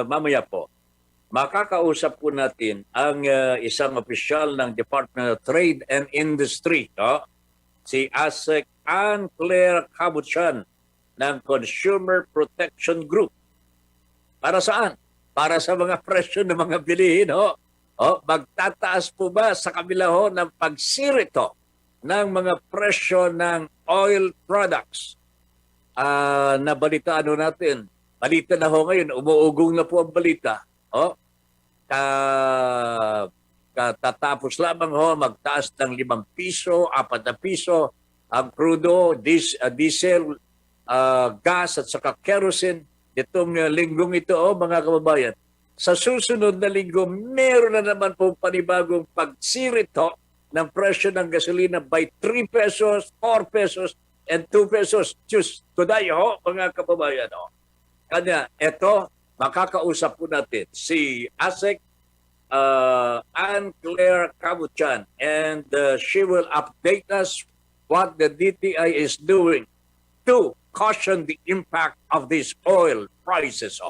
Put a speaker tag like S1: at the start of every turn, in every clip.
S1: mamaya po, makakausap po natin ang isang opisyal ng Department of Trade and Industry, no? Si ASEC Ann Claire Cabuchan ng Consumer Protection Group. Para saan? Para sa mga presyo ng mga bilihin, ho? Magtataas po ba sa kabila ho ng pagsirito ng mga presyo ng oil products? Nabalitaan natin. Balita na ho ngayon, umuugong na po ang balita. Tatapos lamang ho, magtaas ng 5 piso, 4 na piso, ang crudo, diesel, gas at saka kerosene. Itong linggong ito, mga kababayan. Sa susunod na linggo, meron na naman po panibagong pagsirito ng presyo ng gasolina by 3 pesos, 4 pesos, and 2 pesos. Diyos, today ho, mga kababayan. Kanya, ito, makakausap po natin si ASEC Ann Claire Cabuchan, and she will update us what the DTI is doing to caution the impact of these oil prices.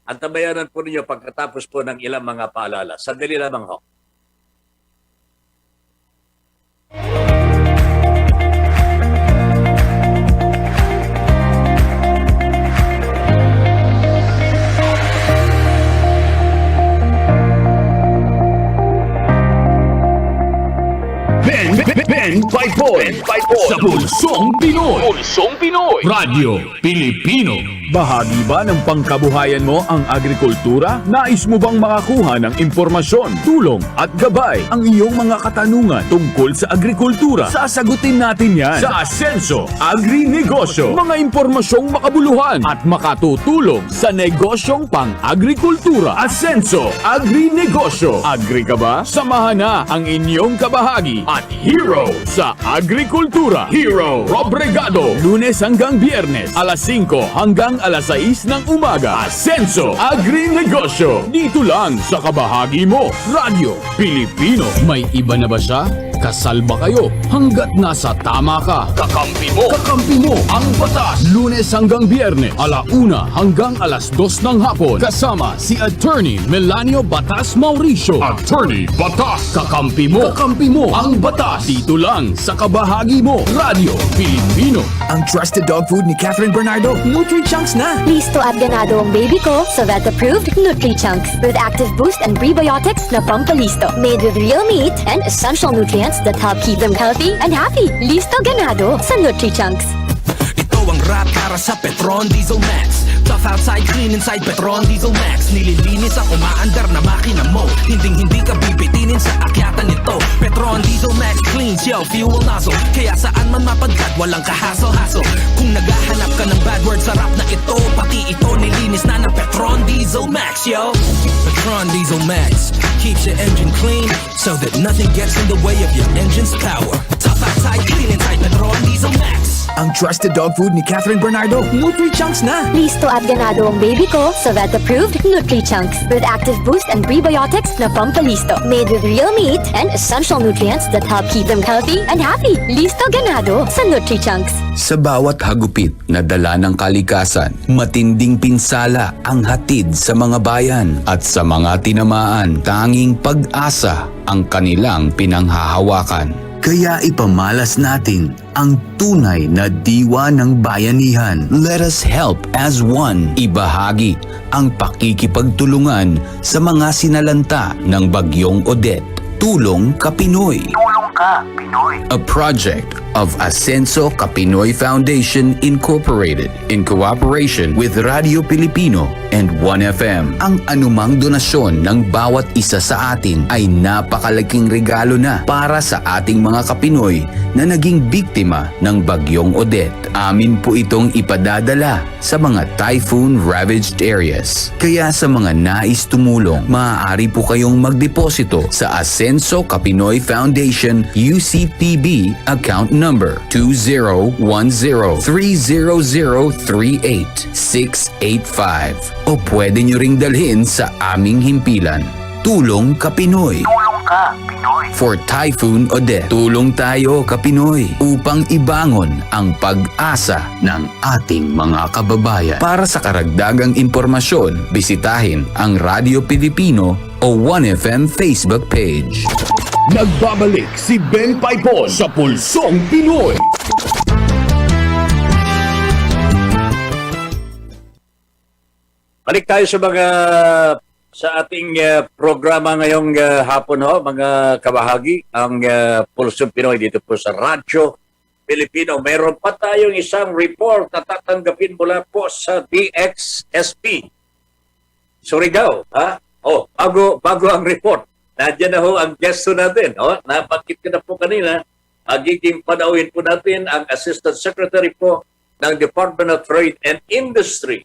S1: Antabayanan po ninyo pagkatapos po ng ilang mga paalala. Sandali lamang ho.
S2: Ben Paypoy sa Pulsong Pinoy.
S3: Pulsong Pinoy.
S2: Radio Pilipino. Bahagi ba ng pangkabuhayan mo ang agrikultura? Nais mo bang makakuha ng impormasyon, tulong at gabay ang iyong mga katanungan tungkol sa agrikultura? Sasagutin natin yan sa Asenso Agri-Negosyo. Mga impormasyong makabuluhan at makatutulong sa negosyong pang-agrikultura. Asenso Agri-Negosyo. Agri ka ba? Samahan na ang inyong kabahagi at hero sa agrikultura. Hero Rob Regado. Lunes hanggang Biyernes, alas 5 hanggang alas 6 ng umaga. Asenso Agri-Negosyo. Dito lang sa kabahagi mo. Radio Pilipino. May iba na ba siya? Kasal ba kayo? Hanggat nasa tama ka.
S3: Kakampi mo.
S2: Kakampi mo ang batas. Lunes hanggang Biyernes, alauna hanggang alas 2 ng hapon. Kasama si Attorney Melanio Batas Mauricio. Attorney Batas. Kakampi mo. Kakampi mo ang batas. Dito lang sa kabahagi mo. Radio Pilipino.
S4: Ang trusted dog food ni Catherine Bernardo, Nutri-Chunks na.
S5: Listo at ganado ang baby ko sa vet-approved Nutri-Chunks with active boost and prebiotics na pampalisto. Made with real meat and essential nutrients that help keep them healthy and happy. Listo ganado sa Nutri-Chunks.
S4: Ito ang rat para sa Petron Diesel Max. Tough outside, clean inside. Petron Diesel Max. Nililinis ang umaandar na makina mo. Hindi ka bibitinin sa akyatan nito. Petron Diesel Max, clean shell, fuel nozzle. Kaya saan man mapadkad, walang kahasel-hasel. Kung naghahanap ka ng bad word, sarap na ito. Pati ito nilinis na ng Petron Diesel Max, yo. Petron Diesel Max keeps your engine clean so that nothing gets in the way of your engine's power. Tough outside, clean inside. Petron Diesel Max. Ang trusted dog food ni Catherine Bernardo, Nutri-Chunks na.
S5: Listo at ganado ang baby ko sa vet-approved Nutri-Chunks with active boost and prebiotics na pampalisto. Made with real meat and essential nutrients that help keep them healthy and happy. Listo ganado sa Nutri-Chunks.
S6: Sa bawat hagupit na dala ng kalikasan, matinding pinsala ang hatid sa mga bayan at sa mga tinamaan, tanging pag-asa ang kanilang pinanghahawakan. Kaya ipamalas natin ang tunay na diwa ng bayanihan. Let us help as one. Ibahagi ang pakikipagtulungan sa mga sinalanta ng Bagyong Odette. Tulong ka Pinoy. Tulong ka Pinoy. A project of Asenso Pinoy Foundation Incorporated in cooperation with Radio Pilipino and 1FM. Ang anumang donasyon ng bawat isa sa atin ay napakalaking regalo na para sa ating mga Kapinoy na naging biktima ng Bagyong Odette. Amin po itong ipadadala sa mga typhoon-ravaged areas. Kaya sa mga nais tumulong, maaari po kayong magdeposito sa Asenso Pinoy Foundation UCPB account number 2010-30038-685 o pwede nyo ring dalhin sa aming himpilan. Tulong ka Pinoy. Tulong For Typhoon Odette, tulong tayo Kapinoy upang ibangon ang pag-asa ng ating mga kababayan. Para sa karagdagang impormasyon, bisitahin ang Radyo Pilipino o 1FM Facebook page.
S2: Nagbabalik si Ben Paipon sa Pulsong Pinoy.
S1: Balik tayo sa ating programa ngayong hapon mga kabahagi, ang Pulsong Pinoy dito po sa Radyo Pilipino. Meron pa tayong isang report na tatanggapin mula po sa DXSP. Surigao, ha? Bago ang report. Nandiyan na ang guest natin. Nabanggit ko na po kanina. Agiging panauhin po natin ang Assistant Secretary po ng Department of Trade and Industry,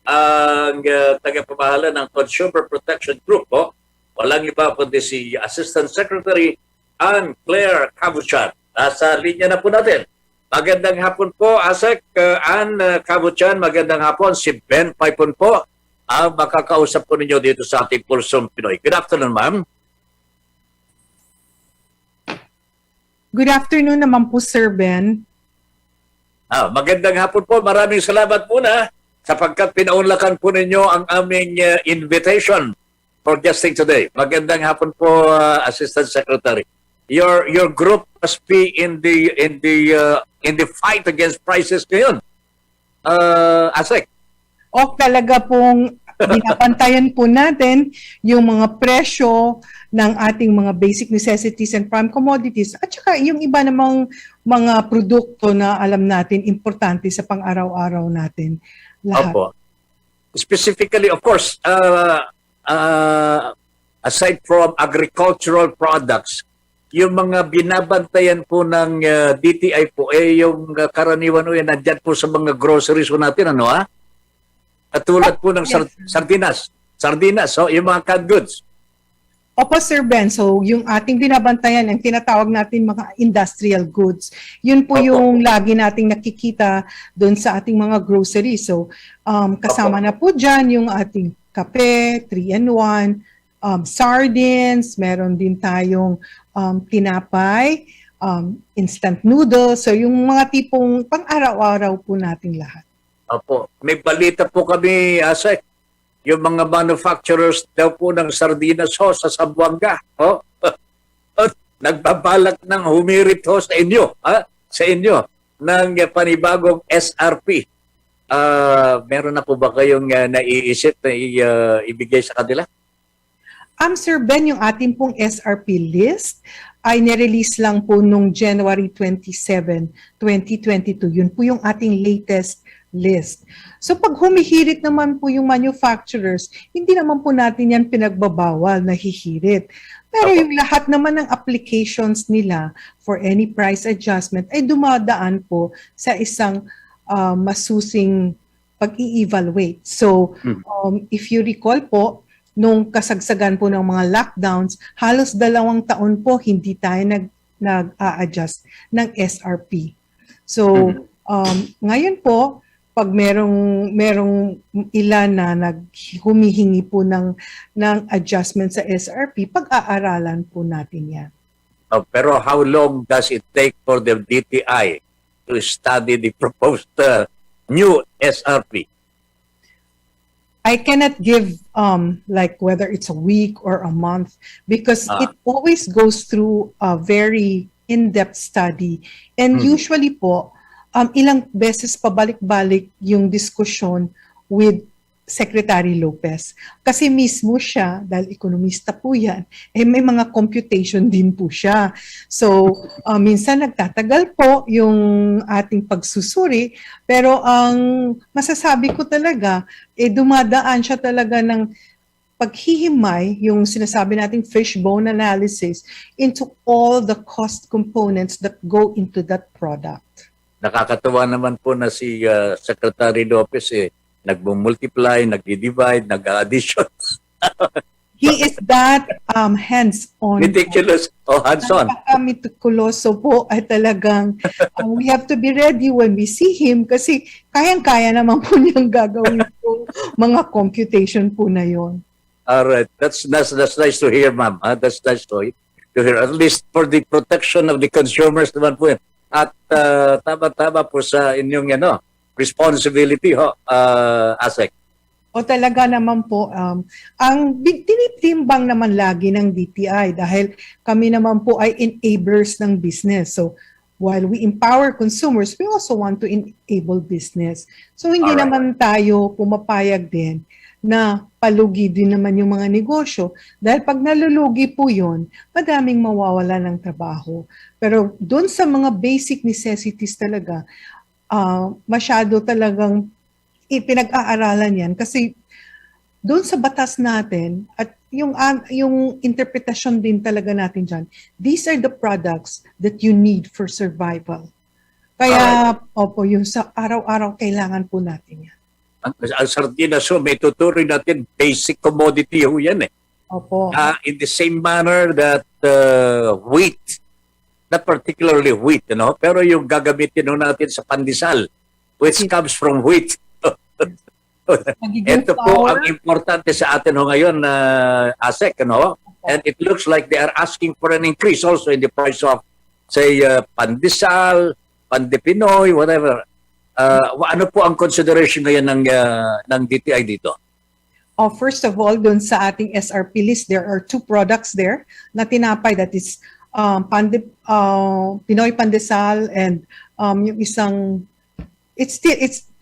S1: ang tagapamahala ng Consumer Protection Group. Walang iba kundi si Assistant Secretary Ann Claire Cabuchan. Nasa linya na po natin. Magandang hapon po, Asek Ann Cabuchan. Magandang hapon. Si Ben Paipon po ang makakausap po ninyo dito sa ating Pulsong Pinoy. Good afternoon, ma'am.
S3: Good afternoon naman po, Sir Ben.
S1: Magandang hapon po. Maraming salamat muna sapagkat pinaunlakan po ninyo ang aming invitation for guesting today. Magandang hapon po, Assistant Secretary. Your group must be in the fight against prices ngayon. Asek.
S3: Talaga pong binapantayan po natin yung mga presyo ng ating mga basic necessities and prime commodities at saka yung iba namang mga produkto na alam natin importante sa pang-araw-araw natin. Lahat.
S1: Opo. Specifically, of course, aside from agricultural products, yung mga binabantayan po ng DTI po, yung karaniwan yan, nandyan po sa mga groceries po natin, Katulad po ng sardinas. Sardinas, yung mga canned goods.
S3: Opo, Sir Ben. So, yung ating binabantayan, ang tinatawag natin mga industrial goods, yun po yung lagi nating nakikita doon sa ating mga groceries. So, kasama na po dyan yung ating kape, 3-in-1, sardines, meron din tayong tinapay, instant noodles. So, yung mga tipong pang-araw-araw po nating lahat.
S1: Opo. May balita po kami, Asek. Yung mga manufacturers daw po ng sardinas sa Zamboanga. Nagbabalak ng humirit sa inyo. Sa inyo. Ng panibagong SRP. Meron na po ba kayong naiisip na ibigay sa kanila?
S3: Sir Ben, yung ating pong SRP list ay nirelease lang po nung January 27, 2022. Yun po yung ating latest list. So pag humihirit naman po yung manufacturers, hindi naman po natin yan pinagbabawal na hihirit. Pero yung lahat naman ng applications nila for any price adjustment ay dumadaan po sa isang masusing pag-i-evaluate. So if you recall po, nung kasagsagan po ng mga lockdowns, halos 2 taon po hindi tayo nag-a-adjust ng SRP. So ngayon po, pag merong ilan na humihingi po ng adjustment sa SRP, pag-aaralan po natin yan.
S1: Pero how long does it take for the DTI to study the proposed new SRP?
S3: I cannot give like whether it's a week or a month because it always goes through a very in-depth study. And usually po, ilang beses pabalik-balik yung diskusyon with Secretary Lopez. Kasi mismo siya, dahil ekonomista po yan, may mga computation din po siya. So, minsan nagtatagal po yung ating pagsusuri, pero ang masasabi ko talaga, dumadaan siya talaga ng paghihimay, yung sinasabi nating fishbone analysis, into all the cost components that go into that product.
S1: Nakakatuwa naman po na si Secretary Lopez nagmo-multiply, nagdi-divide, nag-addition.
S3: He is that hands-on.
S1: Ridiculous. Hands-on.
S3: Napaka-meticuloso po ay talagang we have to be ready when we see him kasi kayang-kaya naman po niyang gagawin yung mga computation po na yon.
S1: All right. That's nice to hear, ma'am. That's nice to hear. At least for the protection of the consumers naman po yan. At tama-tama po sa inyong responsibility ho, ASEC.
S3: O talaga naman po, ang tinitimbang naman lagi ng DTI dahil kami naman po ay enablers ng business. So while we empower consumers, we also want to enable business. So hindi
S1: Alright.
S3: naman tayo pumapayag din na palugi din naman yung mga negosyo. Dahil pag nalulugi po yun, madaming mawawala ng trabaho. Pero doon sa mga basic necessities talaga, masyado talagang ipinag-aaralan yan. Kasi doon sa batas natin at yung interpretasyon din talaga natin dyan, these are the products that you need for survival. Kaya, opo, yung sa araw-araw kailangan po natin yan.
S1: Ang sardinas ho, may tuturing natin, basic commodity ho yan eh.
S3: Opo.
S1: In the same manner that wheat, not particularly wheat, pero yung gagamitin ho natin sa pandesal, which comes from wheat.
S3: Magiging
S1: Ito po
S3: flour.
S1: ang importante sa atin ho ngayon, ASEC, and it looks like they are asking for an increase also in the price of, say, pandesal, pande-Pinoy, whatever. Ano po ang consideration ngayon ng DTI dito?
S3: First of all, dun sa ating SRP list, there are 2 products there na tinapay, that is Pinoy Pandesal and yung isang, it's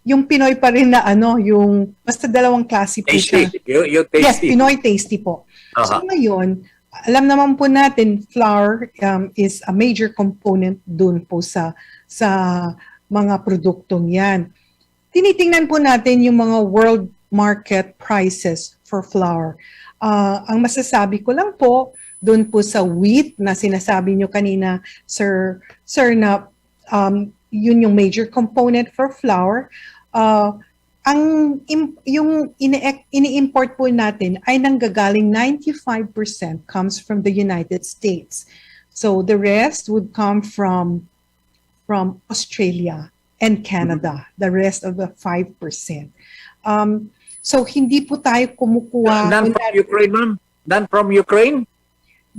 S3: yung Pinoy pa rin na yung basta dalawang klase po siya.
S1: Tasty. Yung
S3: Yes,
S1: tasty.
S3: Pinoy Tasty po. So ngayon, alam naman po natin, flour is a major component dun po sa mga produktong yan. Tinitingnan po natin yung mga world market prices for flour. Ang masasabi ko lang po, doon po sa wheat na sinasabi nyo kanina, Sir na yun yung major component for flour. Yung ini-import po natin ay nanggagaling 95% comes from the United States. So the rest would come from Australia and Canada, the rest of the 5%. So hindi po tayo kumukuha.
S1: None from Ukraine, ma'am? None from Ukraine?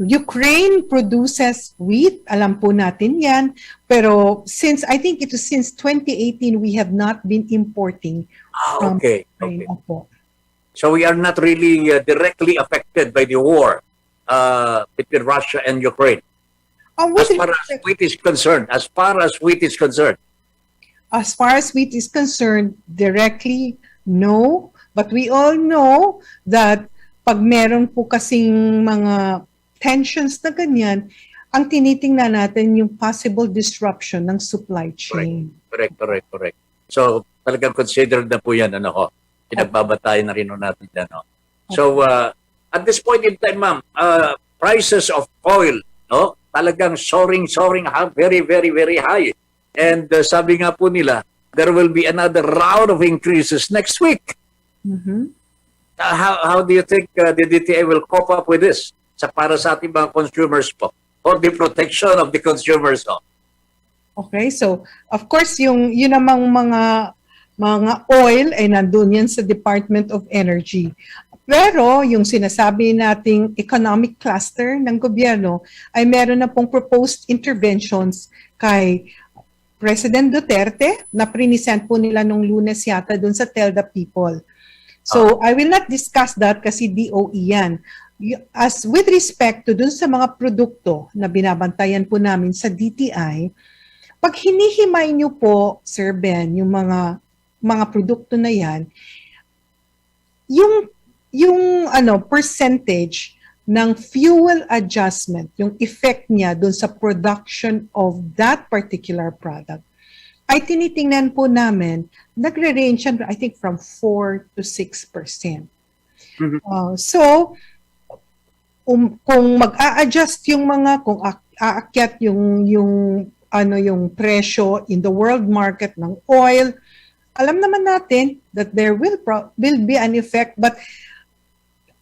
S3: Ukraine produces wheat, alam po natin yan. Pero I think it was since 2018, we have not been importing from Ukraine. Opo.
S1: So we are not really directly affected by the war between Russia and Ukraine. As far as wheat is concerned,
S3: As far as wheat is concerned, directly, no. But we all know that pag meron po kasing mga tensions na ganyan, ang tinitingnan natin yung possible disruption ng supply chain.
S1: Correct. So talagang considered na po yan, pinagbabatayan na rin natin yan. So at this point in time, ma'am, prices of oil, talagang soaring, very, very, very high. And sabi nga po nila, there will be another round of increases next week.
S3: Mm-hmm.
S1: How do you think the DTI will cope up with this para sa ating mga consumers po, for the protection of the consumers?
S3: Okay, so of course yun namang mga oil ay nandun yan sa Department of Energy. Pero yung sinasabi nating economic cluster ng gobyerno ay meron na pong proposed interventions kay President Duterte na prinisent po nila nung Lunes yata dun sa Tell the People. So I will not discuss that kasi DOE yan. As with respect to dun sa mga produkto na binabantayan po namin sa DTI, pag hinihimay nyo po, Sir Ben, yung mga produkto na yan, yung percentage ng fuel adjustment, yung effect niya doon sa production of that particular product, ay tinitingnan po namin, nagre-range yan, I think, from 4 to 6%. So, kung mag-a-adjust yung kung aakyat yung presyo in the world market ng oil, alam naman natin that there will be an effect, but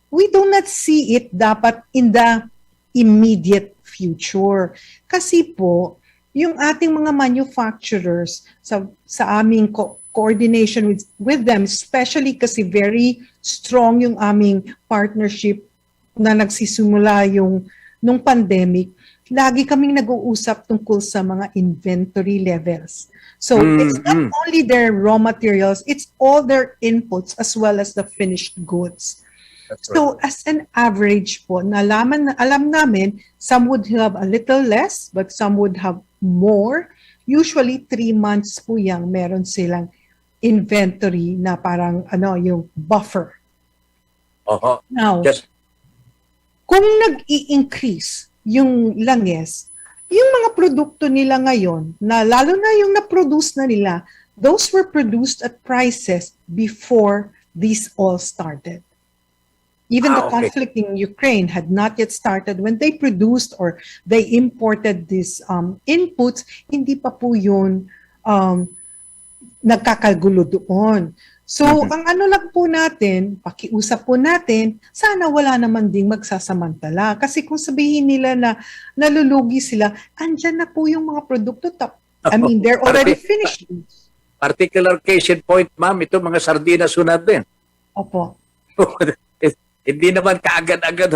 S3: we do not see it dapat in the immediate future. Kasi po, yung ating mga manufacturers sa aming coordination with them, especially kasi very strong yung aming partnership na nagsisimula nung pandemic. Lagi kaming nag-uusap tungkol sa mga inventory levels. So it's not only their raw materials, it's all their inputs as well as the finished goods.
S1: That's right.
S3: So as an average po, alam namin, some would have a little less, but some would have more. Usually 3 months po yang meron silang inventory na parang yung buffer.
S1: Oho.
S3: Now,
S1: Just
S3: kung nag-i-increase yung langis, yung mga produkto nila ngayon, na lalo na yung na-produce na nila, those were produced at prices before this all started. Even the
S1: okay.
S3: conflict in Ukraine had not yet started. When they produced or they imported these inputs, hindi pa po yun nagkakagulo doon. So, ang ano lang po natin, pakiusap po natin, sana wala naman ding magsasamantala. Kasi kung sabihin nila na nalulugi sila, andyan na po yung mga produkto. I mean, they're already finished.
S1: particular case in point, ma'am, ito mga sardinas sunod din.
S3: Opo.
S1: Hindi naman kaagad-agad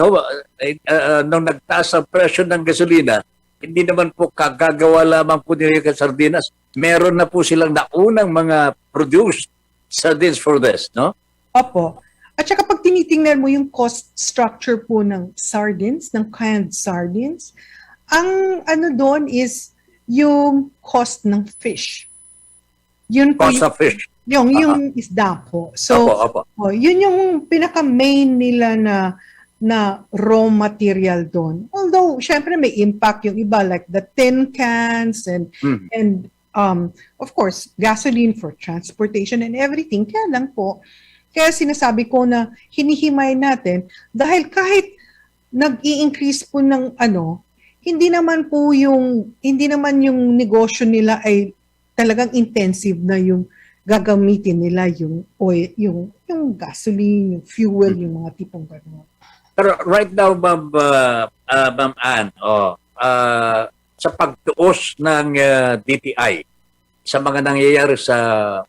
S1: nung nagtaas ang presyo ng gasolina, hindi naman po kagagawa lamang po nila yung sardinas. Meron na po silang naunang mga produced sardines for this, no?
S3: Opo. At saka pag tinitingnan mo yung cost structure po ng sardines, ng canned sardines, ang ano doon is yung cost ng fish. Yun po
S1: Cost of fish.
S3: yung isda po. So,
S1: Opo.
S3: yun yung pinaka-main nila na raw material doon. Although, syempre may impact yung iba like the tin cans and of course, gasoline for transportation and everything. Kaya lang po, kaya sinasabi ko na hinihimay natin dahil kahit nag-i-increase po ng hindi naman yung negosyo nila ay talagang intensive na yung gagamitin nila yung oil, yung gasoline, yung fuel, yung mga tipong gano'n.
S1: Pero right now, Ma'am Ann, sa pagtuos ng DTI, sa mga nangyayari sa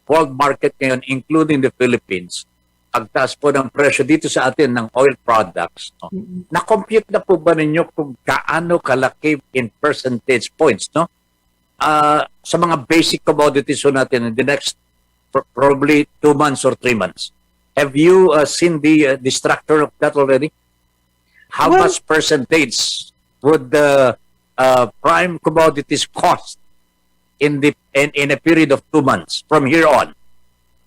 S1: world market ngayon, including the Philippines, pagtaas po ng presyo dito sa atin ng oil products, no? Na-compute na po ba ninyo kung gaano kalaki in percentage points, no? Sa mga basic commodities po natin in the next probably 2 months or 3 months. Have you seen the structure of that already? How much percentage would the prime commodities cost in a period of 2 months from here on?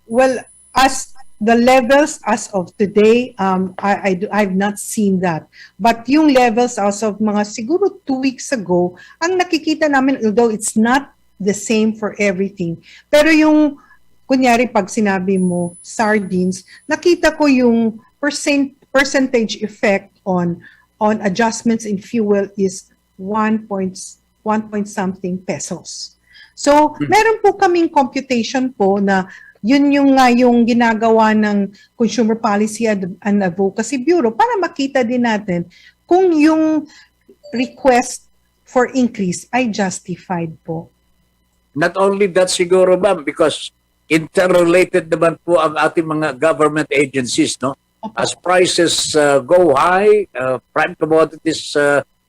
S3: Well, as the levels as of today, I've not seen that. But yung levels as of mga siguro 2 weeks ago, ang nakikita namin, although it's not the same for everything, pero yung, kunyari pag sinabi mo sardines, nakita ko yung percentage effect on adjustments in fuel is 1 point something pesos. So, meron po kaming computation po na yun yung ginagawa ng Consumer Policy and Advocacy Bureau para makita din natin kung yung request for increase ay justified po.
S1: Not only that siguro, ma'am, because interrelated naman po ang ating mga government agencies, no? As prices go high, prime commodities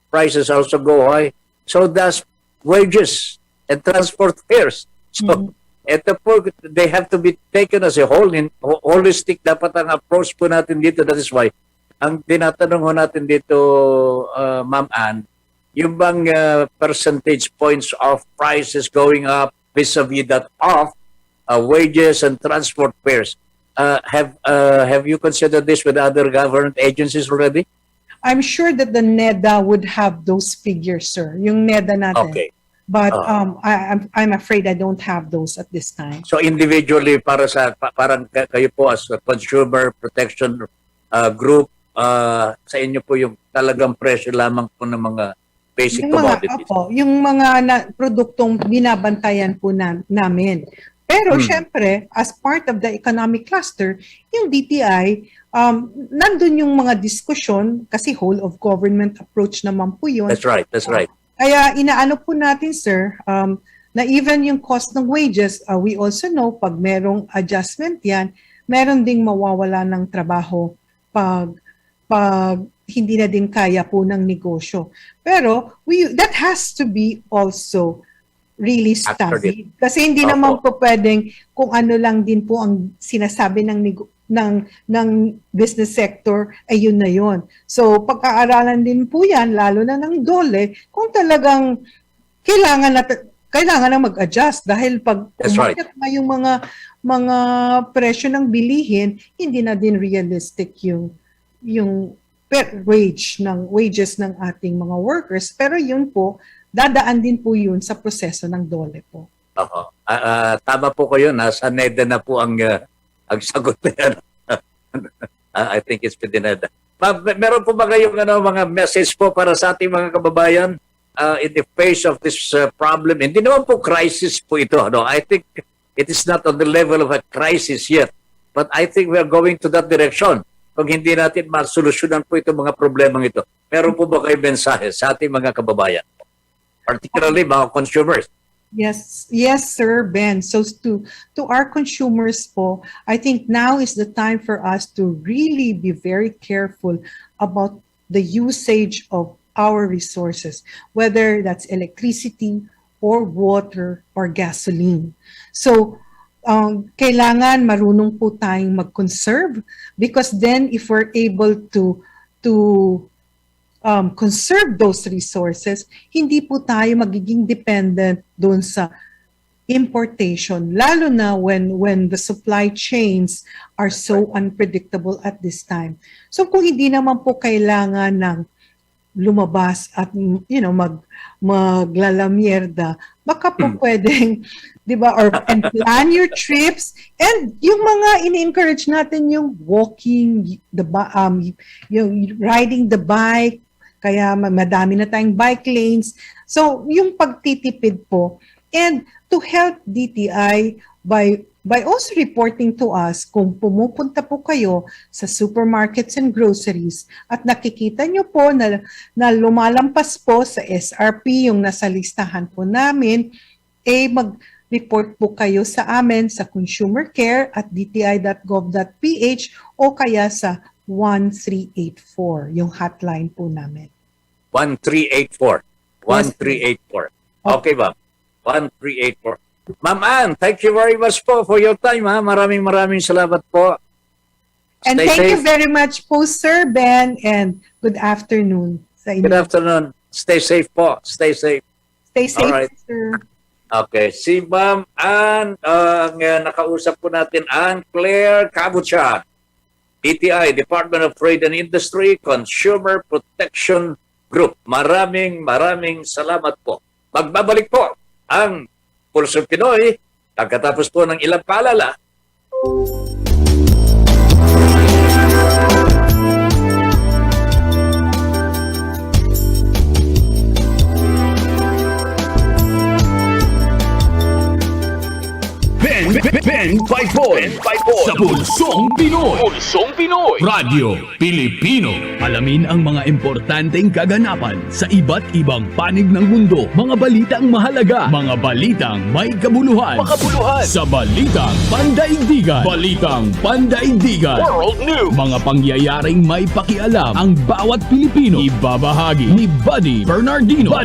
S1: prices also go high, so does wages and transport fares. So, ito po, they have to be taken as a whole, holistic dapat ang approach po natin dito. That is why, ang tinatanong ho natin dito, Ma'am Ann, yung bang percentage points of prices going up vis-a-vis that of wages and transport fares. Have you considered this with other government agencies already?
S3: I'm sure that the NEDA would have those figures, sir. Yung NEDA natin.
S1: Okay.
S3: But I'm afraid I don't have those at this time.
S1: So individually, parang kayo po as a consumer protection group, sa inyo po yung talagang presyo lamang po ng mga basic commodities.
S3: Yung mga produktong binabantayan po namin. Pero syempre, as part of the economic cluster, yung DTI, nandun yung mga diskusyon kasi whole of government approach naman po yun.
S1: That's right.
S3: Kaya inaano po natin, sir, na even yung cost ng wages, we also know pag merong adjustment yan, meron ding mawawala ng trabaho pag hindi na din kaya po ng negosyo. Pero that has to be also really studied. Kasi hindi naman po pwedeng kung ano lang din po ang sinasabi ng business sector ay yun na yun. So pagkaaralan din po yan, lalo na ng DOLE, kung talagang kailangan na mag-adjust dahil pag umakyat na yung mga presyo ng bilihin, hindi na din realistic yung wages ng ating mga workers. Pero yun po, dadaan din po yun sa proseso ng DOLE po.
S1: Tama po kayo, nasa NEDA na po ang sagot na yan. I think it's been NEDA. Meron po ba kayong mga message po para sa ating mga kababayan in the face of this problem? Hindi naman po crisis po ito. I think it is not on the level of a crisis yet. But I think we are going to that direction. Kung hindi natin masolusyonan po itong mga problemang ito. Meron po ba kayo mensahe sa ating mga kababayan? Particularly mga consumers.
S3: Yes, Sir Ben. So to our consumers po, I think now is the time for us to really be very careful about the usage of our resources, whether that's electricity or water or gasoline. So kailangan marunong po tayong mag-conserve, because then if we're able to conserve those resources, hindi po tayo magiging dependent doon sa importation, lalo na when the supply chains are so unpredictable at this time. So kung hindi naman po kailangan ng lumabas at maglalamierda, baka po pwedeng, 'di ba, and plan your trips, and yung mga ini-encourage natin yung walking, yung riding the bike, kaya madami na tayong bike lanes. So yung pagtitipid po, and to help DTI by also reporting to us kung pumupunta po kayo sa supermarkets and groceries at nakikita nyo po na lumalampas po sa SRP yung nasa listahan po namin, mag-report po kayo sa amin sa consumer care at dti.gov.ph o kaya sa 1384, yung hotline po namin.
S1: 1384. 1384. Okay, ma'am. 1384. Ma'am Ann, thank you very much po for your time. Maraming salamat po.
S3: And thank you very much po, Sir Ben, and good afternoon sa inyo.
S1: Good afternoon. Stay safe po. Stay safe.
S3: Stay safe,
S1: alright,
S3: sir.
S1: Okay. Si Ma'am Ann, ang nakausap po natin, Ann Claire Cabuchan, DTI, Department of Trade and Industry, Consumer Protection Group. Maraming salamat po. Magbabalik po ang Pulsong Pinoy pagkatapos po ng ilang paalala.
S2: Ben 54 sa Pulsong Pinoy. Pulsong Pinoy. Radyo Pilipino. Alamin ang mga importanteng kaganapan sa iba't ibang panig ng mundo. Mga balitang mahalaga. Mga balitang may kabuluhan. Makabuluhan. Sa Balitang Pandaigdigan. Balitang Pandaigdigan. World News. Mga pangyayaring may pakialam ang bawat Pilipino. Ibabahagi ni Buddy Bernardino.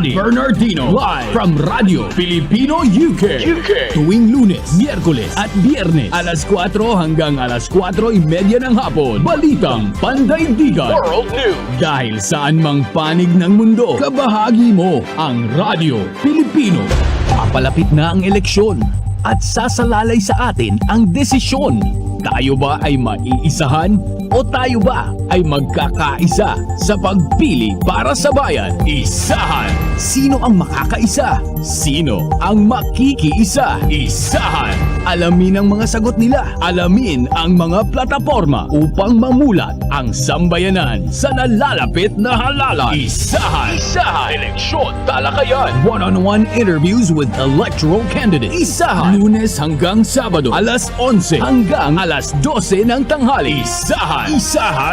S2: Live from Radyo Pilipino UK. Tuwing Lunes, Miyerkules at Biyernes, alas 4 hanggang alas 4:30 ng hapon. Balitang Pandaigdigan. World News. Dahil saan mang panig ng mundo, kabahagi mo ang Radyo Pilipino. Papalapit na ang eleksyon at sasalalay sa atin ang desisyon. Tayo ba ay maiisahan o tayo ba ay magkakaisa sa pagpili para sa bayan? Isahan! Sino ang makakaisa? Sino ang makikiisa? Isahan! Alamin ang mga sagot nila. Alamin ang mga plataforma upang mamulat ang sambayanan sa nalalapit na halalan. Isahan! Eleksyon talakayan. One-on-one interviews with electoral candidates. Isahan! Lunes hanggang Sabado, alas 11 hanggang alas 12 ng tanghali. Isahan!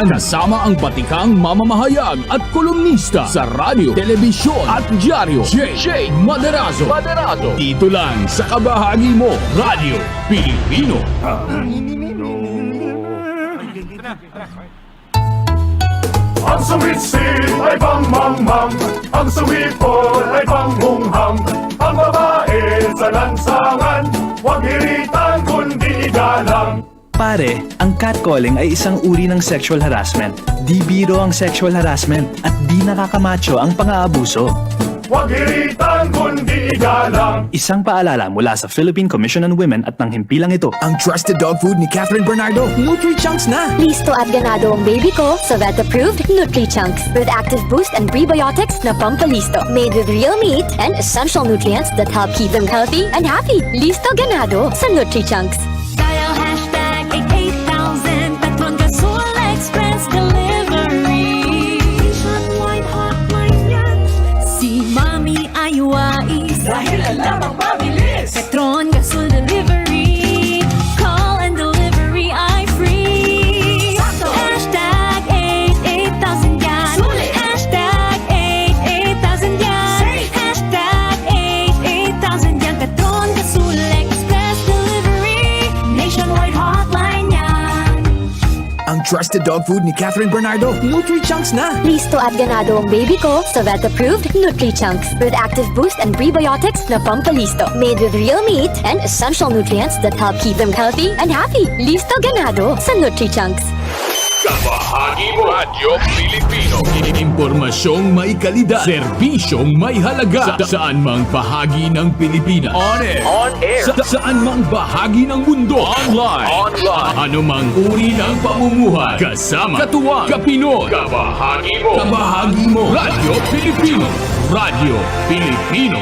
S2: Kasama ang batikang mamamahayag at kolumnista sa radyo, telebisyon at Diaryo, Jay Maderazo. Dito lang sa kabahagi mo, Radyo Pilipino.
S7: Ang suwit-sit ay pang-mang-mang, ang suwipol ay pang-hunghang, ang babae sa lansangan, huwag hiritan kundi igalang.
S8: Pare, ang catcalling ay isang uri ng sexual harassment. Di biro ang sexual harassment at di nakakamacho ang pang-aabuso.
S7: Huwag hiritan kundi igalang.
S8: Isang paalala mula sa Philippine Commission on Women at ng himpilang ito.
S9: Ang trusted dog food ni Catherine Bernardo, Nutri-Chunks na!
S5: Listo at ganado ang baby ko sa vet-approved Nutri-Chunks with active boost and prebiotics na pampalisto. Made with real meat and essential nutrients that help keep them healthy and happy. Listo ganado sa Nutri-Chunks.
S10: Dial hashtag 88000 Petron Gasol Express Delivery. Nationwide hotline yan. Si Mami ay wais dahil alam ang mabilis. Petron Gasol Delivery. Call and delivery ay free. Hashtag 88000 yan. Hashtag 88000 yan. Hashtag 88000 yan. Petron Gasol Express Delivery. Nationwide hotline yan.
S9: Ang trusted dog food ni Catherine Bernardo, Nutri-Chunks na!
S5: Listo at ganado ang baby ko sa vet-approved Nutri-Chunks with active boost and prebiotics na pampalisto. Made with real meat and essential nutrients that help keep them healthy and happy. Listo ganado sa Nutri-Chunks.
S2: Kabahagi mo, Radyo Pilipino. Impormasyong may kalidad, serbisyong may halaga. Saan mang bahagi ng Pilipinas. On air. Saan mang bahagi ng mundo. Online. Ano mang uri ng pamumuhay. Kasama, katuwang, kapinoy. Kabahagi mo, Radyo Pilipino. Radyo Pilipino.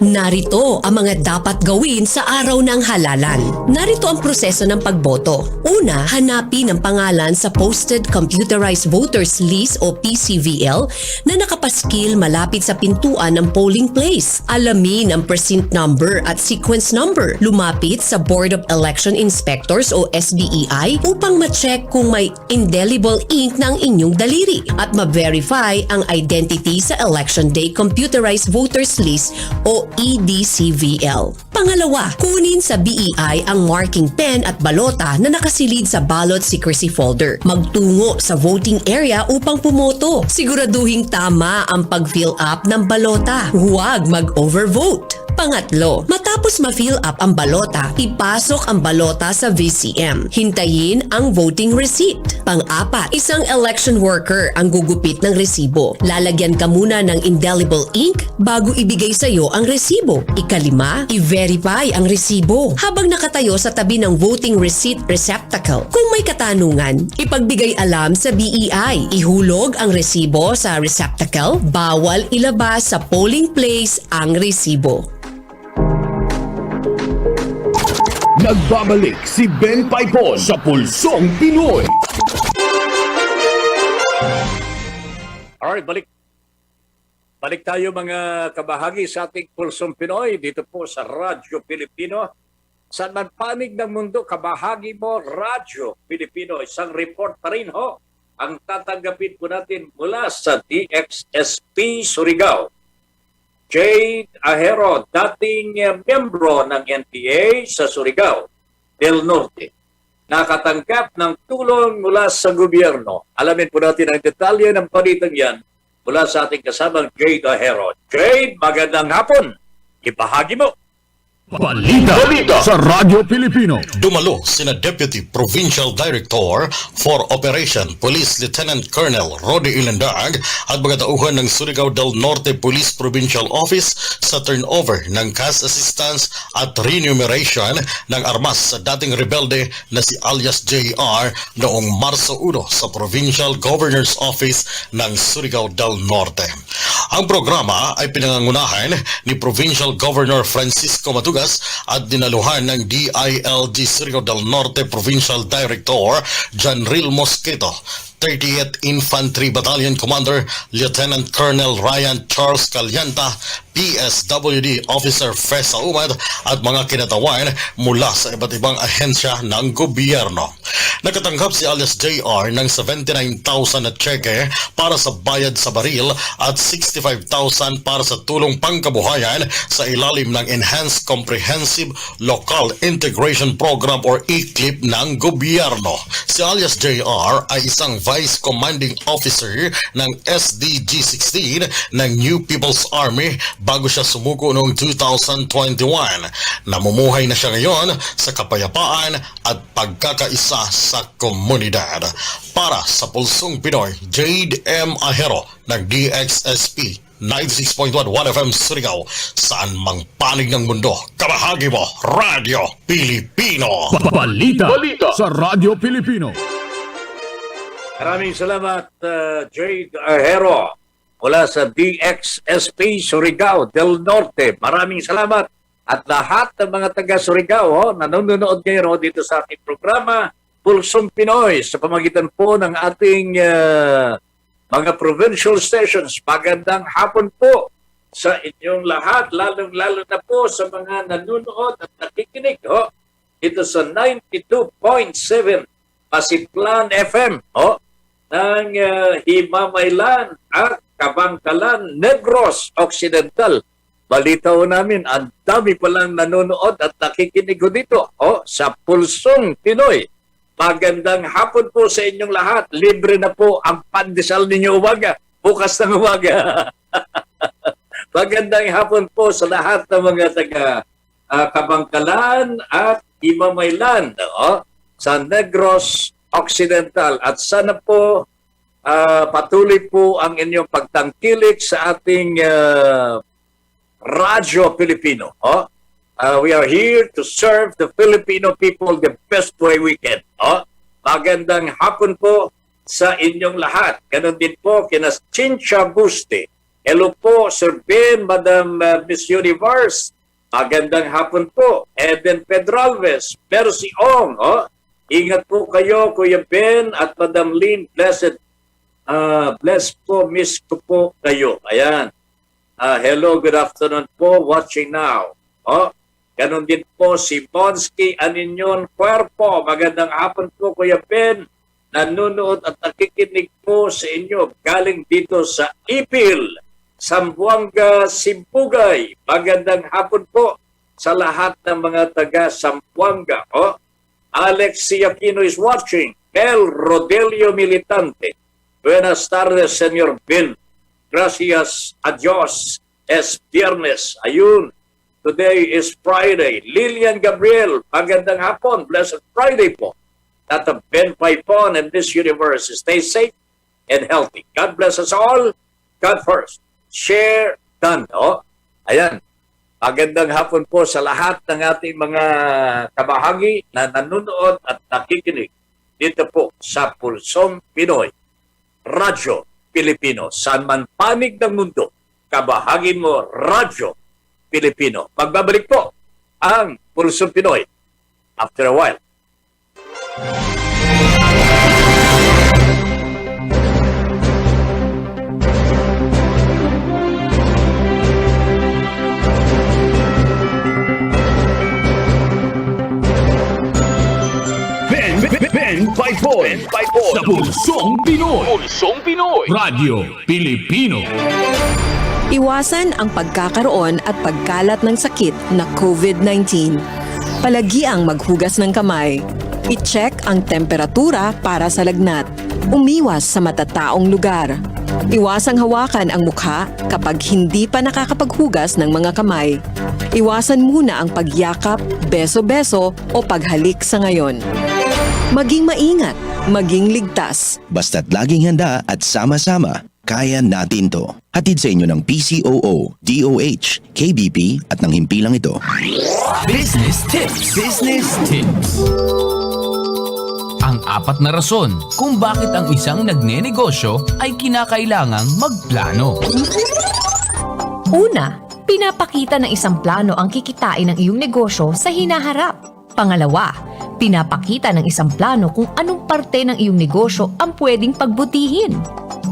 S11: Narito ang mga dapat gawin sa araw ng halalan. Narito ang proseso ng pagboto. Una, hanapin ang pangalan sa Posted Computerized Voters List o PCVL na nakapaskil malapit sa pintuan ng polling place. Alamin ang precinct number at sequence number. Lumapit sa Board of Election Inspectors o SBEI upang ma-check kung may indelible ink ng inyong daliri at ma-verify ang identity sa Election Day Computerized Voters List o EDCVL. Pangalawa, kunin sa BEI ang marking pen at balota na nakasilid sa ballot secrecy folder. Magtungo sa voting area upang pumoto. Siguraduhing tama ang pag-fill up ng balota. Huwag mag-overvote. Pangatlo, matapos ma-fill up ang balota, ipasok ang balota sa VCM. Hintayin ang voting receipt. Pang-apat, isang election worker ang gugupit ng resibo. Lalagyan ka muna ng indelible ink bago ibigay sa iyo ang resibo. Ikalima, i-verify ang resibo habang nakatayo sa tabi ng voting receipt receptacle. Kung may katanungan, ipagbigay alam sa BEI. Ihulog ang resibo sa receptacle. Bawal ilabas sa polling place ang resibo.
S2: Nagbabalik si Ben Paipon sa Pulsong Pinoy.
S1: Alright, balik tayo mga kabahagi sa ating Pulsong Pinoy dito po sa Radyo Pilipino. Saan man panig ng mundo, kabahagi mo, Radyo Pilipino. Isang report pa rin ho ang tatanggapin po natin mula sa DXSP Surigao. Jade Ahero, dating miyembro ng NPA sa Surigao del Norte, nakatanggap ng tulong mula sa gobyerno. Alamin po natin ang detalye ng palitang yan mula sa ating kasamang Jade Ahero. Jade, magandang hapon. Ibahagi mo.
S2: Balita sa Radyo Pilipino.
S12: Dumalo sina Deputy Provincial Director for Operation Police Lieutenant Colonel Rody Ilandag at mga tauhan ng Surigao del Norte Police Provincial Office sa turnover ng cash assistance at remuneration ng armas sa dating rebelde na si alias JR noong Marso 1 sa Provincial Governor's Office ng Surigao del Norte. Ang programa ay pinangangunahan ni Provincial Governor Francisco Matugas at dinaluhan ng DILG Surigao del Norte Provincial Director Janril Mosquito. 30th Infantry Battalion Commander Lieutenant Colonel Ryan Charles Calyanta, PSWD Officer Fesa Umad at mga kinatawan mula sa iba't ibang ahensya ng gobyerno. Nakatanggap si alias JR ng 79,000 na cheque para sa bayad sa baril at 65,000 para sa tulong pangkabuhayan sa ilalim ng Enhanced Comprehensive Local Integration Program or ECLIP ng gobyerno. Si alias JR ay isang Vice Commanding Officer ng SDG-16 ng New People's Army bago siya sumuko noong 2021. Namumuhay na siya ngayon sa kapayapaan at pagkakaisa sa komunidad. Para sa Pulsong Pinoy, Jade M. Ahero ng DXSP 96.1 FM Surigao, saan mang panig ng mundo, kabahagi mo, Radyo Pilipino.
S2: Balita sa Radyo Pilipino.
S1: Maraming salamat, Jade Ahero, mula sa DXSP Surigao del Norte. Maraming salamat. At lahat ng mga taga Surigao nanonood ngayon dito sa ating programa, Pulsong Pinoy, sa pamagitan po ng ating mga provincial stations. Magandang hapon po sa inyong lahat, lalong-lalo na po sa mga nanonood at nakikinig dito sa 92.7 Pasiplan FM ng Himamaylan at Kabangkalan, Negros Occidental. Balita ho namin, ang dami palang nanonood at nakikinig ho dito sa Pulsong Pinoy. Magandang hapon po sa inyong lahat. Libre na po ang pandesal ninyo umaga, bukas ng umaga. Magandang hapon po sa lahat ng mga taga Kabangkalan at Himamaylan sa Negros Occidental. At sana po patuloy po ang inyong pagtangkilik sa ating Radyo Pilipino. We are here to serve the Filipino people the best way we can. Magandang hapon po sa inyong lahat. Ganon din po kina Chincha Buste. Hello po, Sir Ben, Madam Miss Universe. Magandang hapon po. Eden Pedralves, Mercy Ong. Ingat po kayo, Kuya Ben at Madam Lynn. Blessed po, miss ko po kayo. Ayan. Hello, good afternoon po, watching now. Ganon din po si Bonsky Aninyon Cuerpo. Magandang hapon po, Kuya Ben. Nanonood at nakikinig po sa inyo galing dito sa Ipil, Zamboanga, Simbugay. Magandang hapon po sa lahat ng mga taga Zamboanga. Alex Siakino is watching. El Rodelio Militante. Buenas tardes, Senyor Ben. Gracias a Dios. Es viernes. Ayun. Today is Friday. Lilian Gabriel, magandang hapon. Blessed Friday po. Tata Ben Paipon and this universe. Stay safe and healthy. God bless us all. God first. Share done. Ayan. Magandang hapon po sa lahat ng ating mga kabahagi na nanonood at nakikinig dito po sa Pulsong Pinoy, Radyo Pilipino. Saan man panig ng mundo, kabahagi mo, Radyo Pilipino. Magbabalik po ang Pulsong Pinoy after a while.
S2: Ben Paipon sa Pulsong Pinoy. Pulsong Pinoy. Radyo Pilipino.
S11: Iwasan ang pagkakaroon at pagkalat ng sakit na COVID-19. Palagiang maghugas ng kamay. I-check ang temperatura para sa lagnat. Umiwas sa matataong lugar. Iwasang hawakan ang mukha kapag hindi pa nakakapaghugas ng mga kamay. Iwasan muna ang pagyakap, beso-beso o paghalik sa ngayon. Maging maingat, maging ligtas.
S13: Basta't laging handa at sama-sama, kaya natin to. Hatid sa inyo ng PCOO, DOH, KBP at ng himpilang ito.
S4: Business Tips. Business Tips.
S6: Ang apat na rason kung bakit ang isang nagnenegosyo ay kinakailangang magplano.
S10: Una, pinapakita ng isang plano ang kikitain ng iyong negosyo sa hinaharap.
S14: Pangalawa, pinapakita ng isang plano kung anong parte ng iyong negosyo ang pwedeng pagbutihin.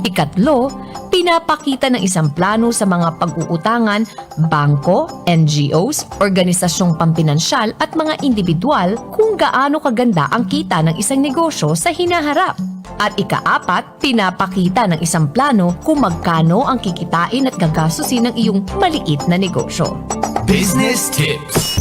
S14: Ikatlo, pinapakita ng isang plano sa mga pag-uutangan, bangko, NGOs, organisasyong pampinansyal at mga individual kung gaano kaganda ang kita ng isang negosyo sa hinaharap. At ikaapat, pinapakita ng isang plano kung magkano ang kikitain at gagastusin ng iyong maliit na negosyo.
S4: Business Tips.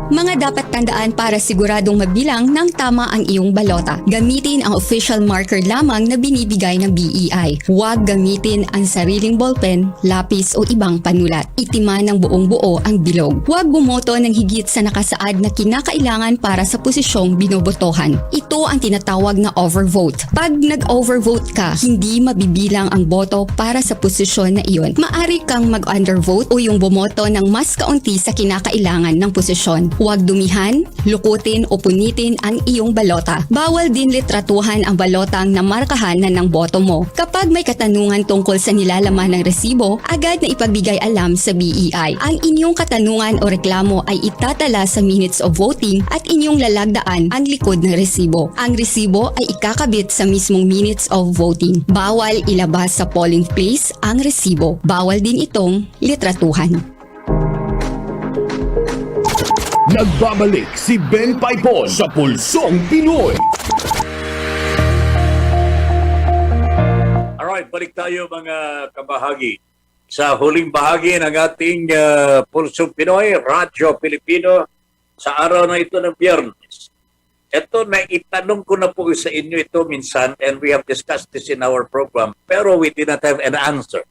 S15: Mga dapat tandaan para siguradong mabilang ng tama ang iyong balota. Gamitin ang official marker lamang na binibigay ng BEI. Huwag gamitin ang sariling ballpen, lapis o ibang panulat. Itiman ng buong buo ang bilog. Huwag bumoto ng higit sa nakasaad na kinakailangan para sa posisyong binobotohan. Ito ang tinatawag na overvote. Pag nag-overvote ka, hindi mabibilang ang boto para sa posisyon na iyon. Maari kang mag-undervote o yung bumoto ng mas kaunti sa kinakailangan ng posisyon. Huwag dumihan, lukutin o punitin ang iyong balota. Bawal din litratuhan ang balotang namarkahan na ng boto mo. Kapag may katanungan tungkol sa nilalaman ng resibo, agad na ipagbigay alam sa BEI. Ang inyong katanungan o reklamo ay itatala sa minutes of voting at inyong lalagdaan ang likod ng resibo. Ang resibo ay ikakabit sa mismong minutes of voting. Bawal ilabas sa polling place ang resibo. Bawal din itong litratuhan.
S2: Nagbabalik si Ben Paipon sa Pulsong Pinoy.
S1: Alright, balik tayo mga kabahagi. Sa huling bahagi ng ating Pulsong Pinoy, Radyo Pilipino, sa araw na ito ng Biyernes. Ito na itanong ko na po sa inyo ito minsan and we have discussed this in our program pero we did not have an answer.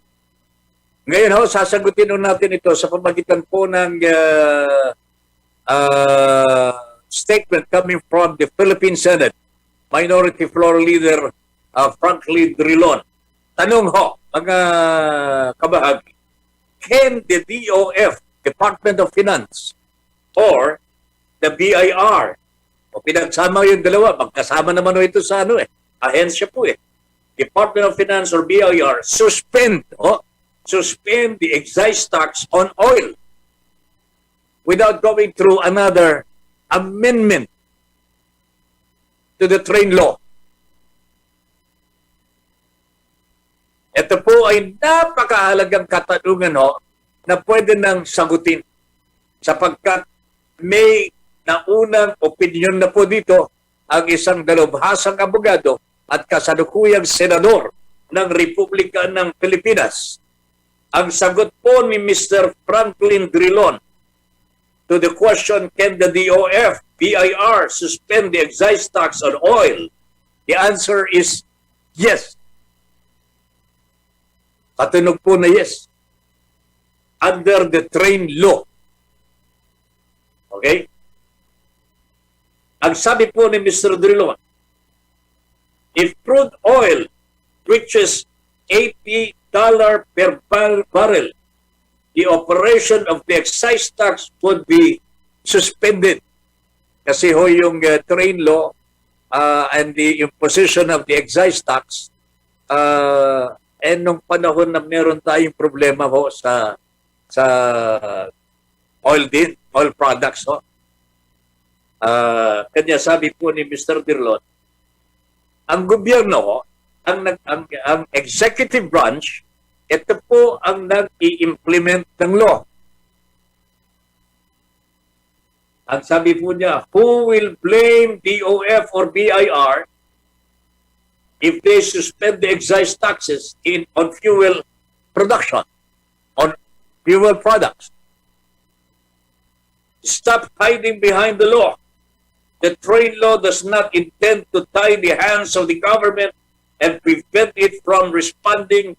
S1: Ngayon ho, sasagutin natin ito sa pamagitan po ng statement coming from the Philippine Senate Minority Floor Leader Franklin Drilon. Tanong ho, mga kabahagi, can the DOF, Department of Finance, or the BIR, o pinagsama yung dalawa, magkasama naman ito sa ahensya po Department of Finance or BIR, suspend the excise tax on oil without going through another amendment to the train law. Ito po ay napakahalagang katanungan na pwede nang sagutin sapagkat may naunang opinyon na po dito ang isang dalubhasang abogado at kasalukuyang senador ng Republika ng Pilipinas. Ang sagot po ni Mr. Franklin Drilon to the question, can the DOF, BIR suspend the excise tax on oil? The answer is yes. Katunog po na yes. Under the train law. Okay? Ang sabi po ni Mr. Drilon, if crude oil reaches $80 per barrel, the operation of the excise tax would be suspended. Kasi yung train law and the imposition of the excise tax, nung panahon na meron tayong problema sa oil products. Kanya sabi po ni Mr. Dirlon, ang gobyerno, ang executive branch, ito po ang nag-i-implement ng law. Ang sabi po niya, who will blame DOF or BIR if they suspend the excise taxes on fuel production, on fuel products? Stop hiding behind the law. The trade law does not intend to tie the hands of the government and prevent it from responding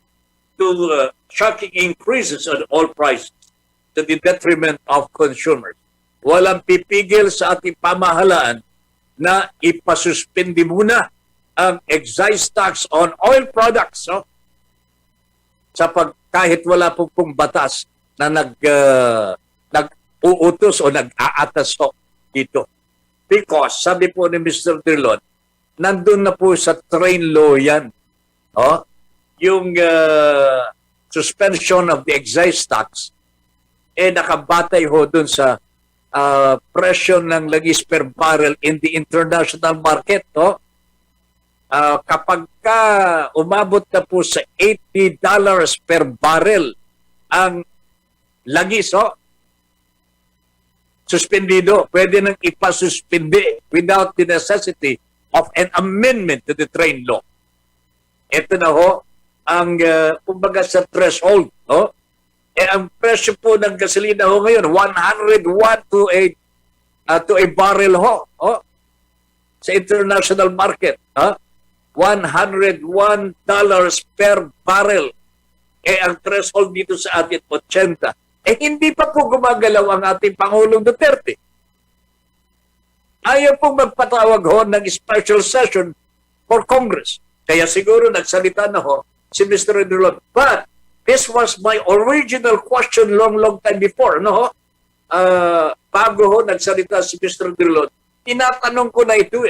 S1: to shocking increases on oil prices to the detriment of consumers. Walang pipigil sa ating pamahalaan na ipasuspindi muna ang excise tax on oil products kahit wala pong batas na nag-uutos o nag-aatas dito. Because, sabi po ni Mr. Drilon, nandun na po sa train law yan. Yung suspension of the excise tax, nakabatay ho dun sa presyo ng langis per barrel in the international market, no? Kapag ka umabot na po sa $80 per barrel ang langis, suspendido, pwede nang ipasuspindi without the necessity of an amendment to the train law. Ito na ho ang kumbaga sa threshold, no? Ang presyo po ng gasolina ho ngayon 101 to a barrel ho, sa international market, $101 per barrel. Ang threshold dito sa atin 80. Hindi pa po gumagalaw ang ating Pangulong Duterte. Ayaw pong magpatawag ho ng special session for Congress. Kaya siguro nagsalita na ho si Mr. Drilon. But this was my original question long time before. Bago ho nagsalita si Mr. Drilon, tinatanong ko na ito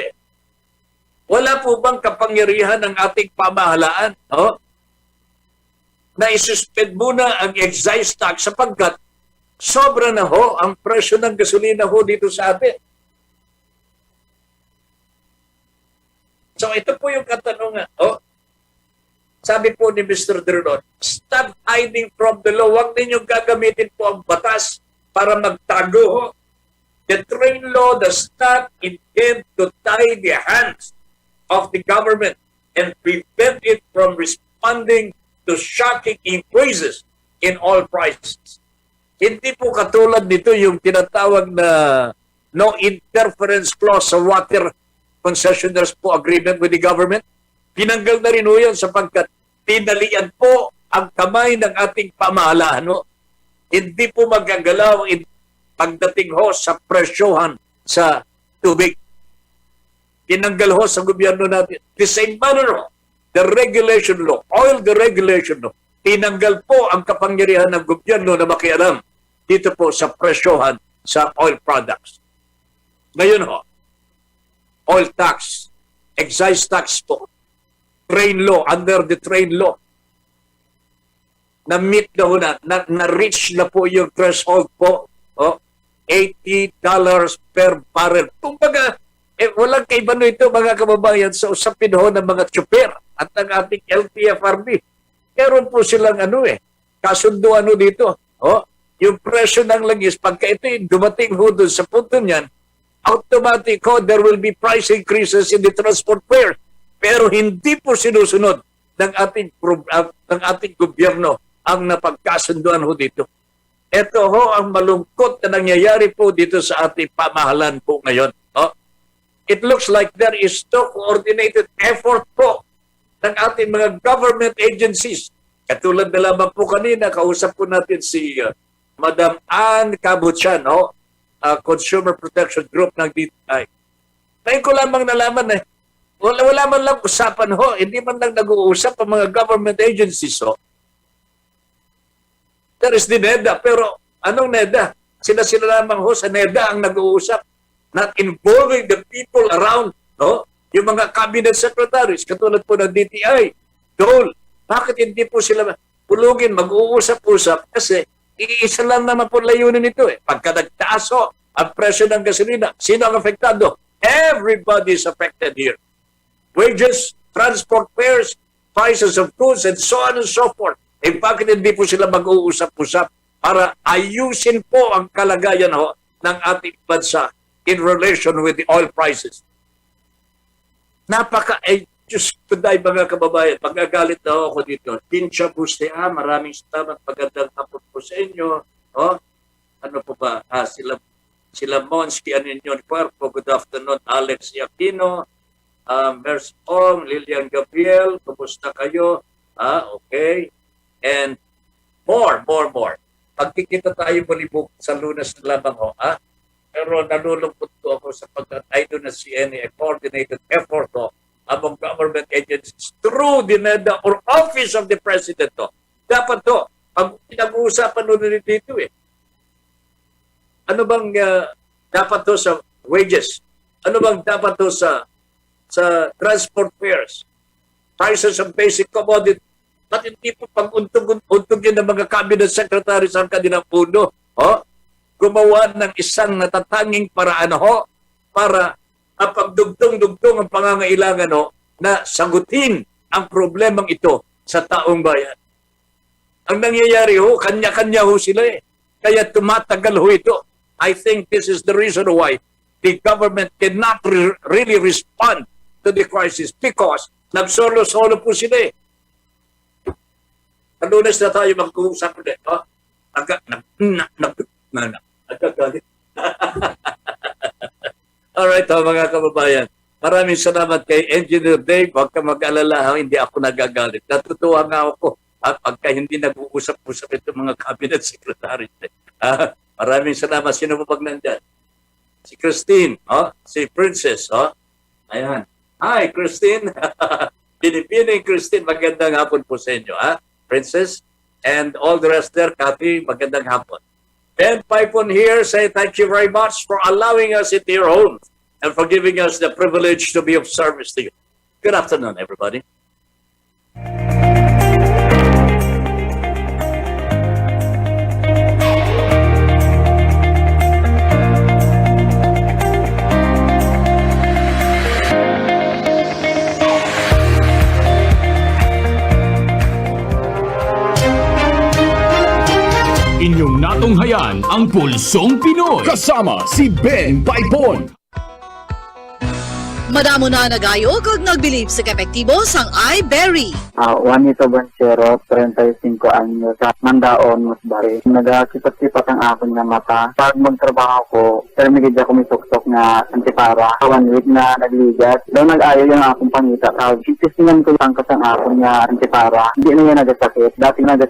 S1: Wala po bang kapangyarihan ng ating pamahalaan na isuspend muna ang excise tax sapagkat sobra na ho ang presyo ng gasolina ho dito sa atin? So ito po yung katanungan. Sabi po ni Mr. Drilon, stop hiding from the law. Huwag ninyong gagamitin po ang batas para magtago. The train law does not intend to tie the hands of the government and prevent it from responding to shocking increases in oil prices. Hindi po katulad nito yung tinatawag na no interference clause sa water concessionaires po agreement with the government. Pinanggal na rin ho yan sapagkat tinalian po ang kamay ng ating pamahalaan. Hindi po magagalaw pagdating ho sa presyohan sa tubig. Tinanggal ho sa gobyerno natin. The same manner ho, the regulation law, oil deregulation law, tinanggal po ang kapangyarihan ng gobyerno na makialam dito po sa presyohan sa oil products. Ngayon ho, oil tax, excise tax po, train law, under the train law, na-meet na ho na-reach na po yung threshold po, $80 per barrel. Kumbaga, walang kaibano ito mga kababayan sa usapin ho ng mga tsuper at ng ating LTFRB. Meron po silang kasunduan dito. Yung presyo ng langis, pagka ito dumating ho doon sa punto niyan, automatic there will be price increases in the transport fare. Pero hindi po sinusunod ng ating gobyerno ang napagkasunduan ho dito. Ito ho ang malungkot na nangyayari po dito sa ating pamahalan po ngayon. It looks like there is no coordinated effort po ng ating mga government agencies. Katulad na lamang po kanina, kausap po natin si Madam Ann Cabuchan, Consumer Protection Group ng DTI. Ngayon ko lamang nalaman wala man lang usapan hindi man lang nag-uusap ang mga government agencies There is the NEDA, pero anong NEDA? Sila lamang sa NEDA ang nag-uusap, not involving the people around, yung mga cabinet secretaries, katulad po ng DTI, Dole. Bakit hindi po sila pulugin, mag-uusap-usap? Kasi iisa lang naman po layunin nito Pagka nagtaas ang presyo ng gasolina, sino ang apektado? Everybody is affected here. Wages, transport fares, prices of goods, and so on and so forth. Bakit hindi po sila mag-uusap-usap para ayusin po ang kalagayan ng ating bansa in relation with the oil prices? Diyos ko dahil mga kababayan, magagalit na ako dito. Pincha Bustea, maraming salamat, magandang hapon po sa inyo. Ano po ba? Sila Monsky Aninyon Cuerpo, good afternoon. Alex Aquino, Mercy Ong, Lilian Gabriel, kumusta kayo? Okay. And more. Pagkikita tayo muli po sa Lunes na lamang Pero nalulungkot po ako sapagkat I do not see any coordinated effort among government agencies through the NEDA or Office of the President Dapat pag pinag-uusapan nyo dito ano bang dapat sa wages? Ano bang dapat sa transport fares? Prices of basic commodity? Ba't hindi po pag-untugin ng mga cabinet secretaries ang kanilang puno? gumawa ng isang natatanging paraan ho para mapagdugtong-dugtong ang pangangailangan ho na sagutin ang problemang ito sa taong bayan. Ang nangyayari ho, kanya-kanya ho sila eh. Kaya tumatagal ho ito. I think this is the reason why the government cannot really respond to the crisis because nagsolo-solo po sila eh. Lunes na tayo mag-uusap ulit. Oh? Nagagalit. Alright, mga kababayan. Maraming salamat kay Engineer Dave. Huwag ka mag-alala, hindi ako nagagalit. Natutuwa nga ako pagka hindi nag-uusap-usap itong mga cabinet secretary. Maraming salamat. Sino mo pag nandyan? Si Christine, si Princess. Ayan. Hi, Christine. Pinipining Christine, magandang hapon po sa inyo. Princess, and all the rest there, Kathy, magandang hapon. Ben Pipon here, say thank you very much for allowing us into your home and for giving us the privilege to be of service to you. Good afternoon, everybody.
S2: Inyong natunghayan ang Pulsong Pinoy kasama si Ben Paipon.
S16: Madamo na nagayog ug nagbilib sa kepektibo sang iBerry.
S17: Juanito Bancero, 35 anyos, at Mandaon, Musbari. Nagasipat-sipat ang aking na mata. Pag magtrabaho ko, termigid ako may suksok na antipara. 1 week na nagligat. Daw nag-ayaw yung akong pangita. Itistingan ko lang kasang akong na antipara. Hindi na yan nagasakit. Dati nagasakit.